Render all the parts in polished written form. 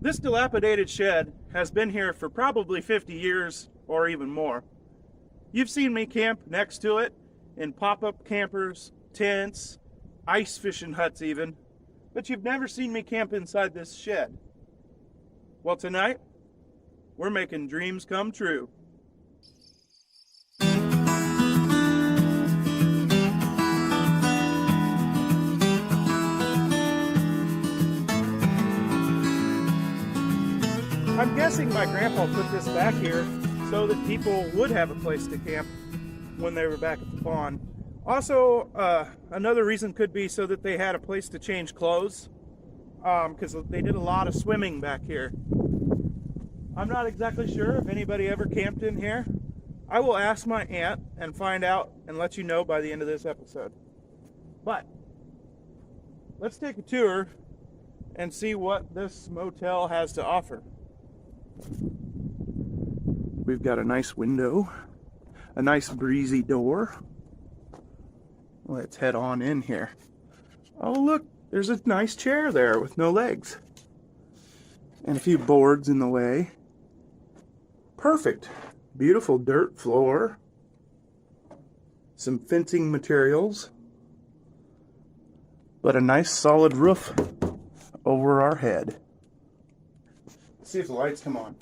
This dilapidated shed has been here for probably 50 years or even more. You've seen me camp next to it in pop-up campers, tents, ice fishing huts even, but you've never seen me camp inside this shed. Well, tonight, we're making dreams come true. I'm guessing my grandpa put this back here so that people would have a place to camp when they were back at the pond. Also, another reason could be so that they had a place to change clothes, because they did a lot of swimming back here. I'm not exactly sure if anybody ever camped in here. I will ask my aunt and find out and let you know by the end of this episode. But let's take a tour and see what this motel has to offer. We've got a nice window, a nice breezy door. Let's head on in here. Oh look, there's a nice chair there with no legs. And a few boards in the way. Perfect. Beautiful dirt floor. Some fencing materials. But a nice solid roof over our head. Let's see if the lights come on.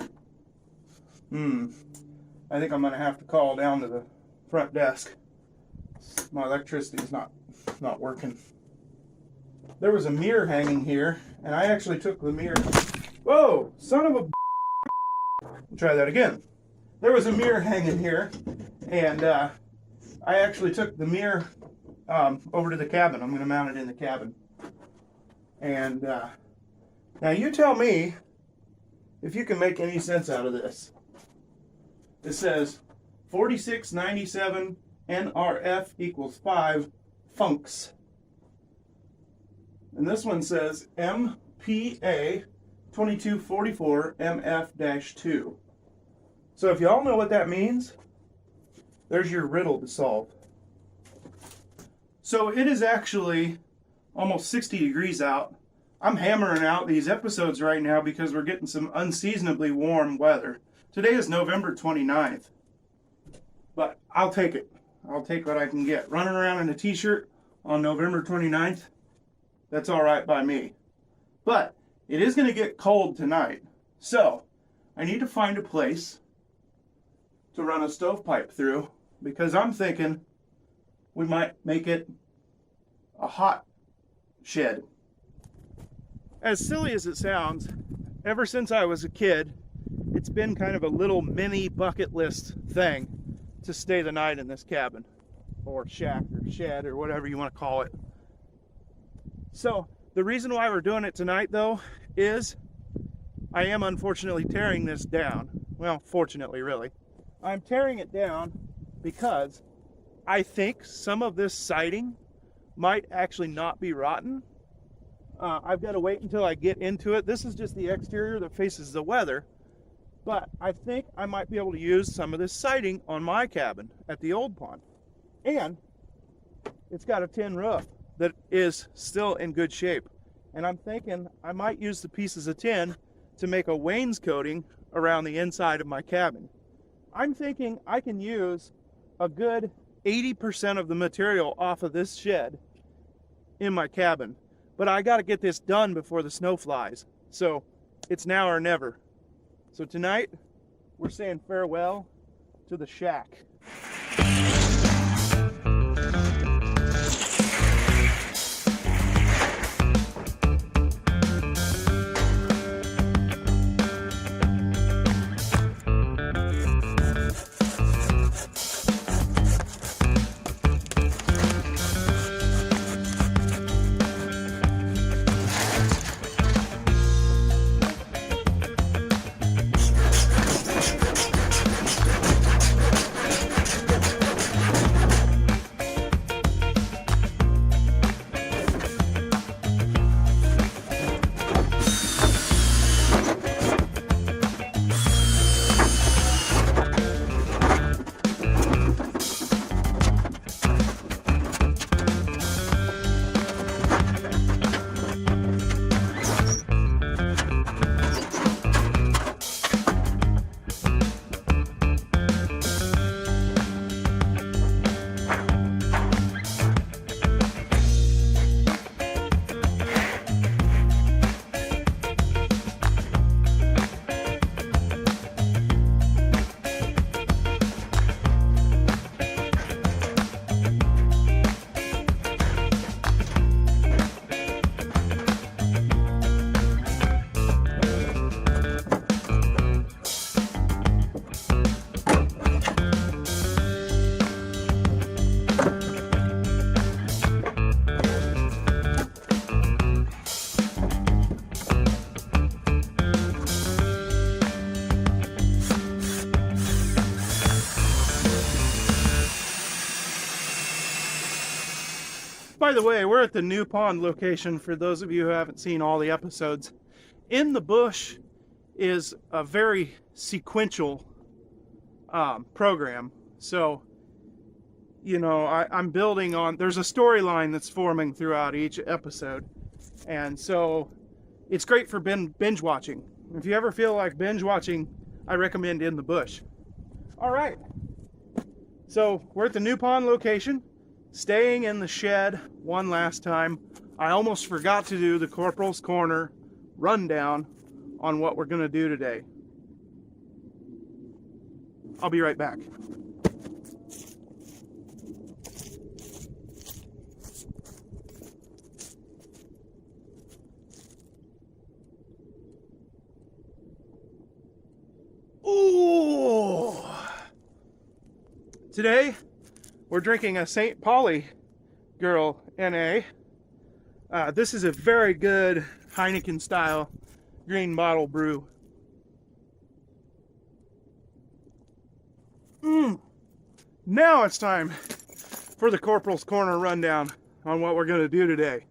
I think I'm gonna have to call down to the front desk. My electricity's not working. There was a mirror hanging here, and I actually took the mirror. Whoa, son of a. Try that again. There was a mirror hanging here, and I actually took the mirror over to the cabin. I'm gonna mount it in the cabin. And now you tell me if you can make any sense out of this. It says 4697 NRF equals 5 funks. And this one says MPA 2244 MF-2. So if y'all know what that means, there's your riddle to solve. So it is actually almost 60 degrees out. I'm hammering out these episodes right now because we're getting some unseasonably warm weather. Today is November 29th, but I'll take it. I'll take what I can get. Running around in a t-shirt on November 29th, that's all right by me. But it is going to get cold tonight, so I need to find a place to run a stovepipe through, because I'm thinking we might make it a hot shed. As silly as it sounds, ever since I was a kid, it's been kind of a little mini bucket list thing to stay the night in this cabin, or shack, or shed, or whatever you want to call it. So the reason why we're doing it tonight, though, is I am unfortunately tearing this down. Well, fortunately, really. I'm tearing it down because I think some of this siding might actually not be rotten. I've got to wait until I get into it. This is just the exterior that faces the weather. But I think I might be able to use some of this siding on my cabin at the old pond. And it's got a tin roof that is still in good shape. And I'm thinking I might use the pieces of tin to make a wainscoting around the inside of my cabin. I'm thinking I can use a good 80% of the material off of this shed in my cabin. But I got to get this done before the snow flies. So it's now or never. So tonight, we're saying farewell to the shack. By the way, we're at the New Pond location for those of you who haven't seen all the episodes. In the Bush is a very sequential program. So, you know, I'm building on, there's a storyline that's forming throughout each episode. And so it's great for binge watching. If you ever feel like binge watching, I recommend In the Bush. All right. So we're at the New Pond location, staying in the shed one last time. I almost forgot to do the Corporal's Corner rundown on what we're going to do today. I'll be right back. Ooh! Today, we're drinking a St. Pauli Girl NA. This is a very good Heineken style green bottle brew. Now it's time for the Corporal's Corner rundown on what we're going to do today.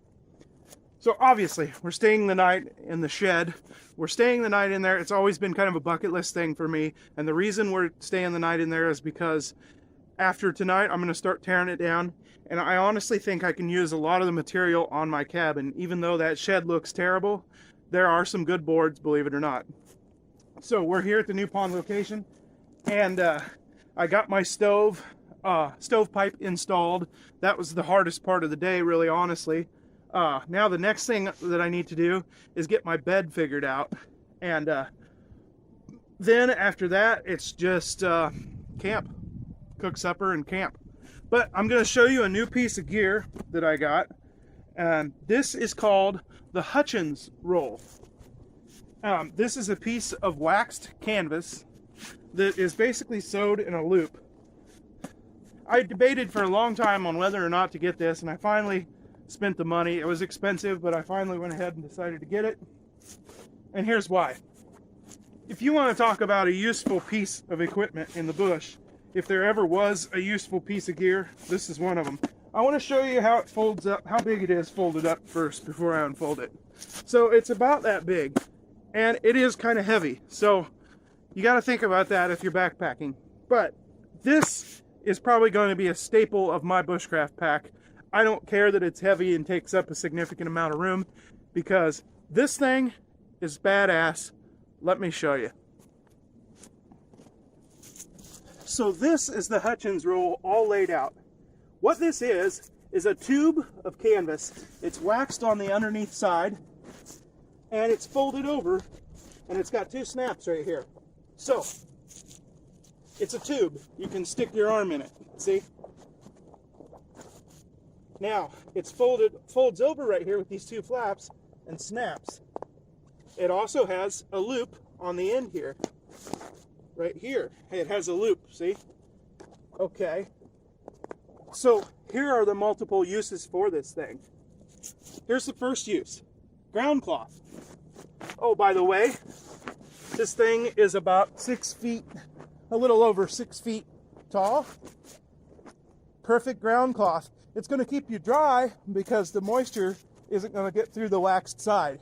So obviously, we're staying the night in the shed. We're staying the night in there. It's always been kind of a bucket list thing for me. And the reason we're staying the night in there is because after tonight, I'm going to start tearing it down. And I honestly think I can use a lot of the material on my cabin. Even though that shed looks terrible, there are some good boards, believe it or not. So we're here at the New Pond location. And I got my stovepipe installed. That was the hardest part of the day, really, honestly. Now the next thing that I need to do is get my bed figured out. And then after that, it's just camp. Cook supper and camp. But I'm going to show you a new piece of gear that I got. This is called the Hutchins roll. This is a piece of waxed canvas that is basically sewed in a loop. I debated for a long time on whether or not to get this, and I finally spent the money. It was expensive, but I finally went ahead and decided to get it. And here's why. If you want to talk about a useful piece of equipment in the bush, if there ever was a useful piece of gear, this is one of them. I want to show you how it folds up, how big it is folded up first before I unfold it. So it's about that big, and it is kind of heavy. So you got to think about that if you're backpacking. But this is probably going to be a staple of my bushcraft pack. I don't care that it's heavy and takes up a significant amount of room, because this thing is badass. Let me show you. So this is the Hutchins roll all laid out. What this is a tube of canvas. It's waxed on the underneath side, and it's folded over, and it's got two snaps right here. So it's a tube. You can stick your arm in it. See? Now it's folds over right here with these two flaps and snaps. It also has a loop on the end here. Right here. It has a loop, see? Okay. So here are the multiple uses for this thing. Here's the first use. Ground cloth. Oh, by the way, this thing is about 6 feet, a little over 6 feet tall. Perfect ground cloth. It's going to keep you dry because the moisture isn't going to get through the waxed side.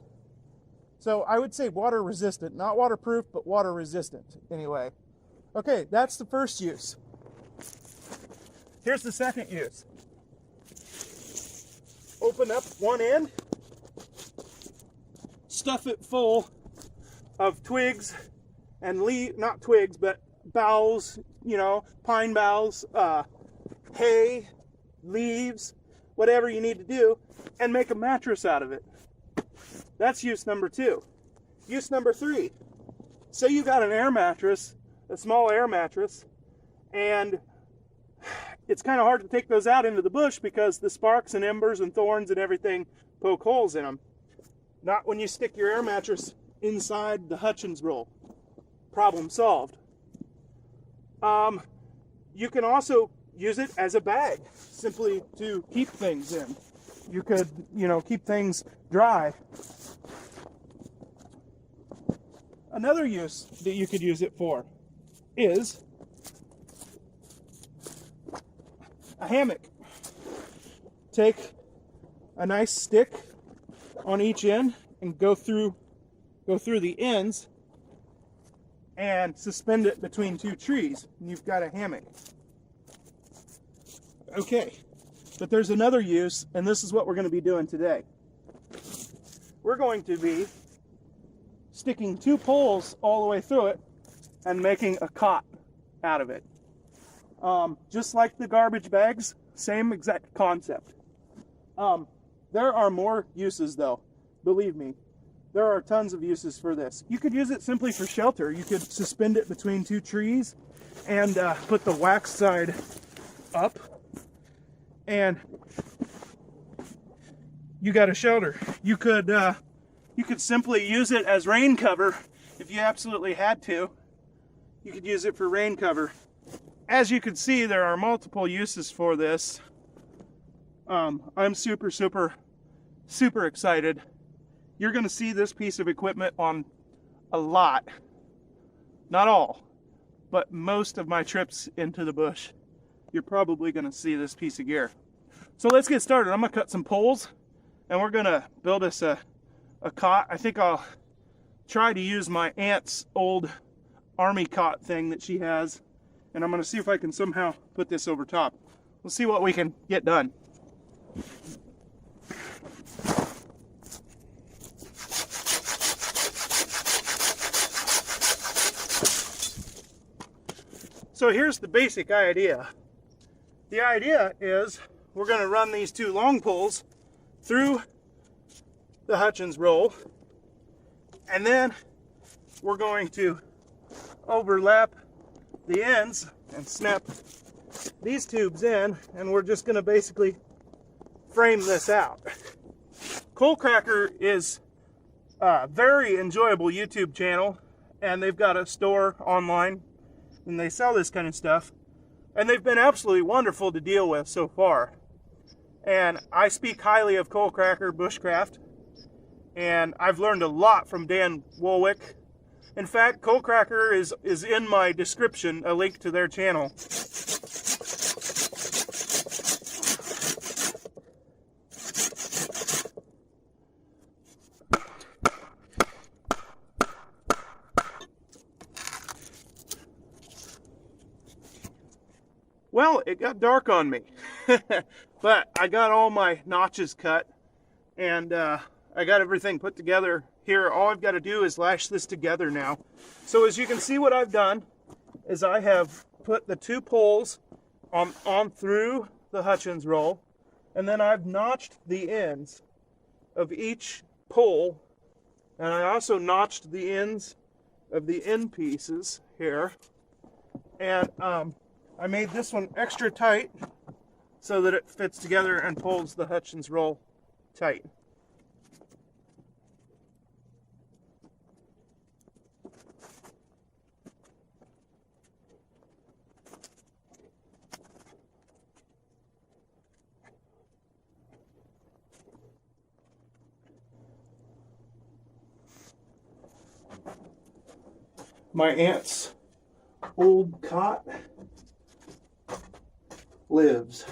So I would say water resistant, not waterproof, but water resistant anyway. Okay, that's the first use. Here's the second use. Open up one end, stuff it full of twigs and not twigs, but boughs, you know, pine boughs, hay, leaves, whatever you need to do, and make a mattress out of it. That's use number 2. Use number 3. Say you got an air mattress, a small air mattress, and it's kind of hard to take those out into the bush because the sparks and embers and thorns and everything poke holes in them. Not when you stick your air mattress inside the Hutchins roll. Problem solved. You can also use it as a bag, simply to keep things in. You could, you know, keep things dry. Another use that you could use it for is a hammock. Take a nice stick on each end and go through the ends and suspend it between two trees, and you've got a hammock. Okay, but there's another use, and this is what we're going to be doing today. We're going to be sticking two poles all the way through it and making a cot out of it. Just like the garbage bags, same exact concept. There are more uses though, believe me. There are tons of uses for this. You could use it simply for shelter. You could suspend it between two trees and put the wax side up, and you got a shelter. You could simply use it as rain cover if you absolutely had to. You could use it for rain cover. As you can see, there are multiple uses for this. I'm super excited. You're going to see this piece of equipment on a lot, not all, but most of my trips into the bush. You're probably going to see this piece of gear. So let's get started. I'm going to cut some poles and we're going to build us a cot. I think I'll try to use my aunt's old army cot thing that she has, and I'm going to see if I can somehow put this over top. We'll see what we can get done. So here's the basic idea. The idea is we're going to run these two long poles through the Hutchins roll, and then we're going to overlap the ends and snap these tubes in, and we're just going to basically frame this out. Coal Cracker is a very enjoyable YouTube channel, and they've got a store online and they sell this kind of stuff, and they've been absolutely wonderful to deal with so far. And I speak highly of Coal Cracker Bushcraft, and I've learned a lot from Dan Woolwick. In fact, Coal Cracker is in my description, a link to their channel. Well, it got dark on me, but I got all my notches cut, and I got everything put together here. All I've got to do is lash this together now. So as you can see, what I've done is I have put the two poles on through the Hutchins roll, and then I've notched the ends of each pole, and I also notched the ends of the end pieces here, and I made this one extra tight so that it fits together and pulls the Hutchins roll tight. My aunt's old cot lives.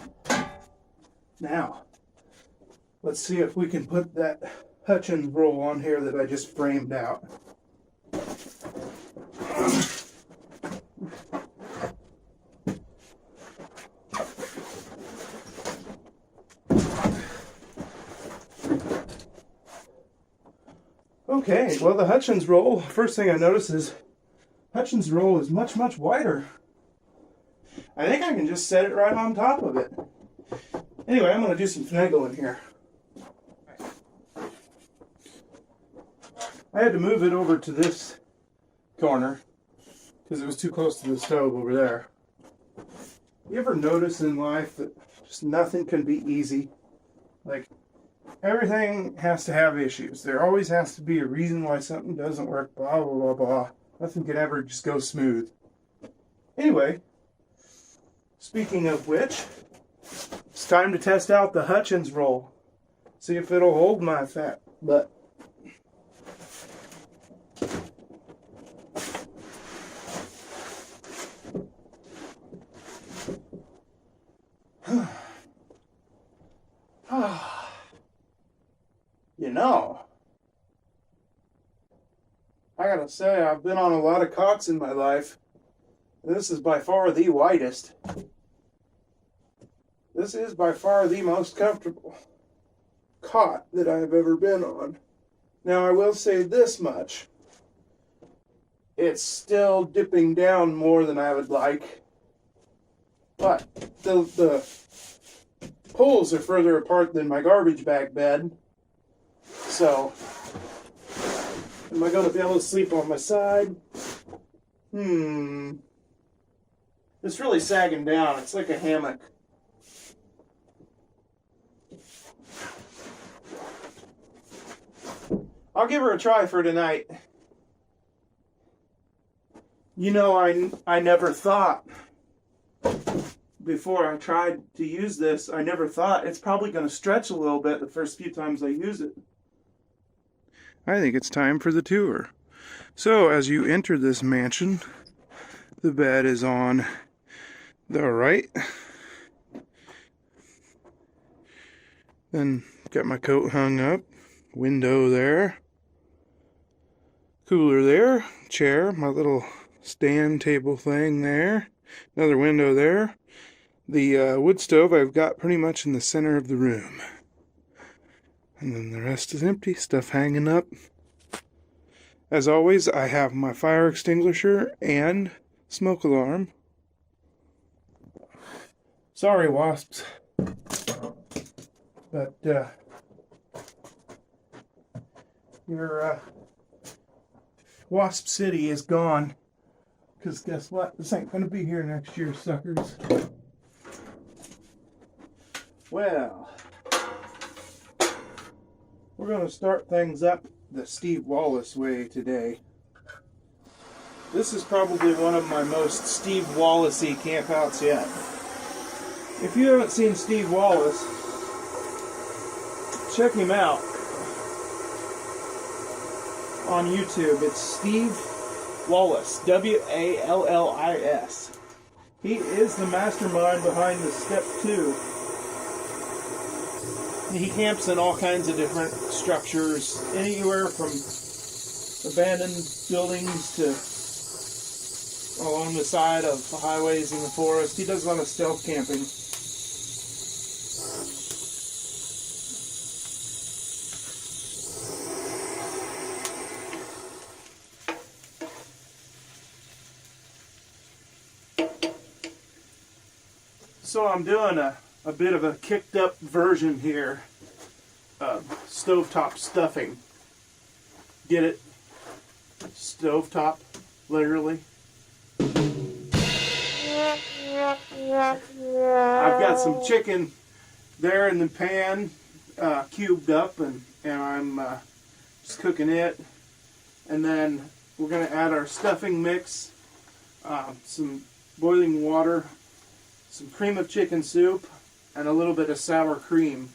Now, let's see if we can put that Hutchins roll on here that I just framed out. Okay, well, the Hutchins roll, first thing I notice is Hutchins roll is much wider. I think I can just set it right on top of it. Anyway, I'm going to do some finagling here. I had to move it over to this corner because it was too close to the stove over there. You ever notice in life that just nothing can be easy? Like, everything has to have issues. There always has to be a reason why something doesn't work, blah, blah, blah, blah. Nothing can ever just go smooth. Anyway, speaking of which, it's time to test out the Hutchins roll. See if it'll hold my fat butt. I gotta say, I've been on a lot of cots in my life. This is by far the widest. This is by far the most comfortable cot that I've ever been on. Now, I will say this much. It's still dipping down more than I would like. But the poles are further apart than my garbage bag bed. So, am I going to be able to sleep on my side? It's really sagging down. It's like a hammock. I'll give her a try for tonight. You know, I never thought, before I tried to use this, I never thought it's probably going to stretch a little bit the first few times I use it. I think it's time for the tour. So, as you enter this mansion, the bed is on the right. Then, got my coat hung up, window there, cooler there, chair, my little stand table thing there, another window there. The wood stove I've got pretty much in the center of the room. And then the rest is empty, stuff hanging up. As always, I have my fire extinguisher and smoke alarm. Sorry, wasps. But, your Wasp City is gone. Because guess what? This ain't going to be here next year, suckers. Well, we're going to start things up the Steve Wallace way today. This is probably one of my most Steve Wallace-y campouts yet. If you haven't seen Steve Wallace, check him out on YouTube. It's Steve Wallace, W-A-L-L-I-S. He is the mastermind behind the Step 2. He camps in all kinds of different structures, anywhere from abandoned buildings to along the side of highways in the forest. He does a lot of stealth camping. So I'm doing a bit of a kicked up version here of stovetop stuffing. Get it? Stovetop, literally. I've got some chicken there in the pan, cubed up, and I'm just cooking it. And then we're going to add our stuffing mix, some boiling water, some cream of chicken soup, and a little bit of sour cream.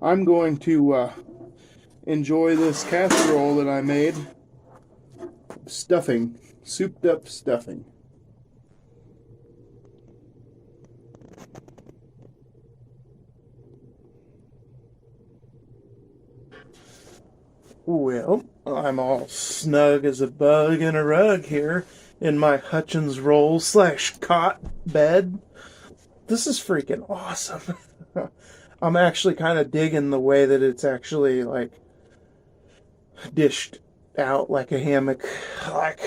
I'm going to enjoy this casserole that I made. Stuffing, souped up stuffing. Well, I'm all snug as a bug in a rug here in my Hutchins roll / cot bed. This is freaking awesome. I'm actually kind of digging the way that it's actually like dished out like a hammock. Like,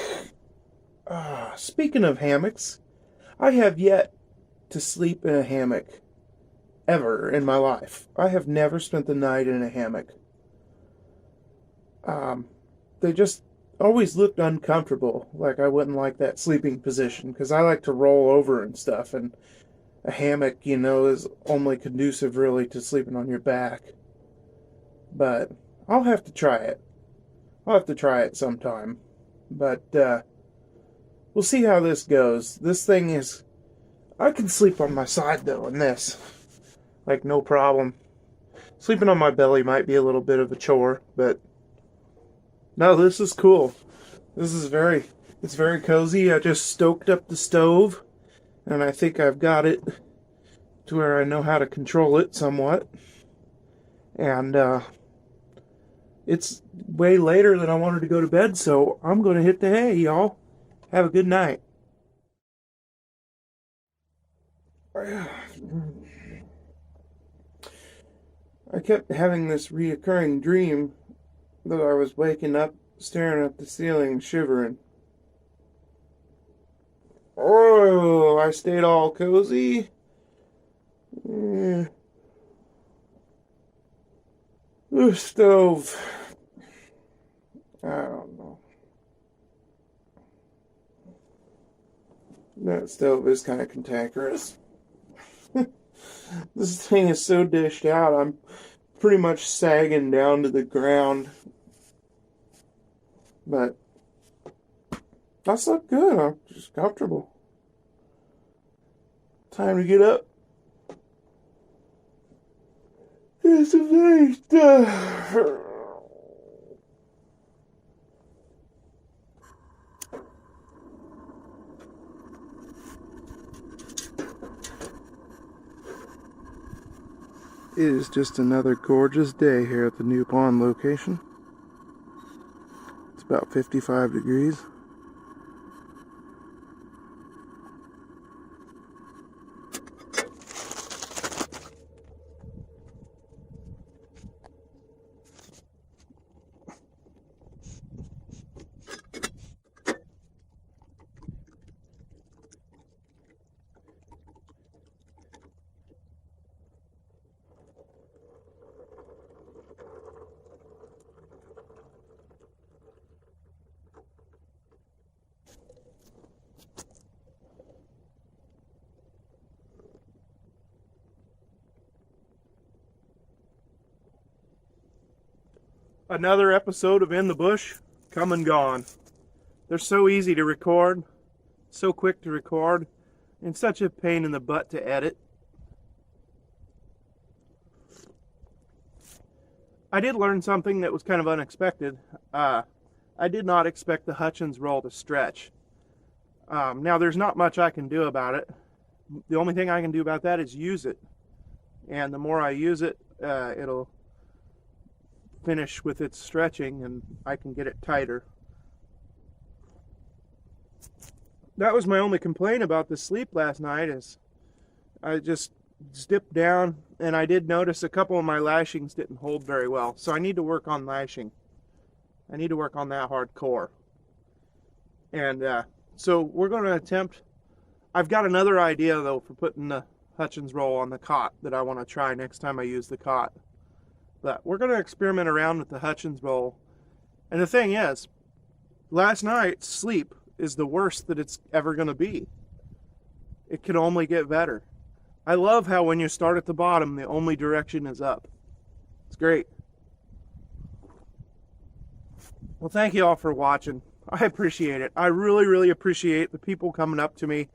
speaking of hammocks, I have yet to sleep in a hammock ever in my life. I have never spent the night in a hammock. They just always looked uncomfortable. Like I wouldn't like that sleeping position because I like to roll over and stuff. And a hammock, is only conducive really to sleeping on your back. But I'll have to try it. I'll have to try it sometime. But we'll see how this goes. This thing is... I can sleep on my side though in this. Like no problem. Sleeping on my belly might be a little bit of a chore, but... No, this is cool. This is it's very cozy. I just stoked up the stove, and I think I've got it to where I know how to control it somewhat. And it's way later than I wanted to go to bed, so I'm going to hit the hay, y'all. Have a good night. I kept having this reoccurring dream that I was waking up, staring at the ceiling, shivering. Oh, I stayed all cozy. The stove. I don't know. That stove is kind of cantankerous. This thing is so dished out, I'm pretty much sagging down to the ground. But I slept good. I'm just comfortable. Time to get up. It's a nice stuff. It is just another gorgeous day here at the new pond location. It's about 55 degrees. Another episode of In the Bush, come and gone. They're so easy to record, so quick to record, and such a pain in the butt to edit. I did learn something that was kind of unexpected. I did not expect the Hutchins roll to stretch. Now, there's not much I can do about it. The only thing I can do about that is use it. And the more I use it, it'll finish with its stretching and I can get it tighter. That was my only complaint about the sleep last night, is I just dipped down and I did notice a couple of my lashings didn't hold very well. So I need to work on lashing. I need to work on that hardcore. And so we're going to attempt, I've got another idea though for putting the Hutchins roll on the cot that I want to try next time I use the cot. But we're going to experiment around with the Hutchins roll. And the thing is, last night's sleep is the worst that it's ever going to be. It can only get better. I love how when you start at the bottom, the only direction is up. It's great. Well, thank you all for watching. I appreciate it. I really, really appreciate the people coming up to me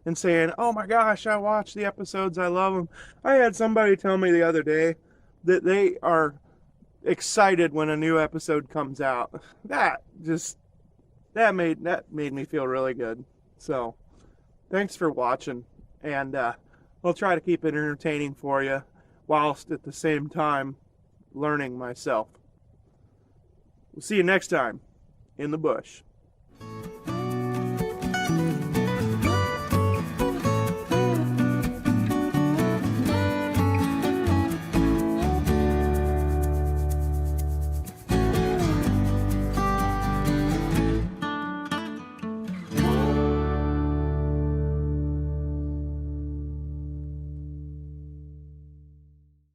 and saying, oh my gosh, I watched the episodes. I love them. I had somebody tell me the other day that they are excited when a new episode comes out. That made me feel really good. So thanks for watching, and I'll try to keep it entertaining for you whilst at the same time learning myself. We'll see you next time in the bush.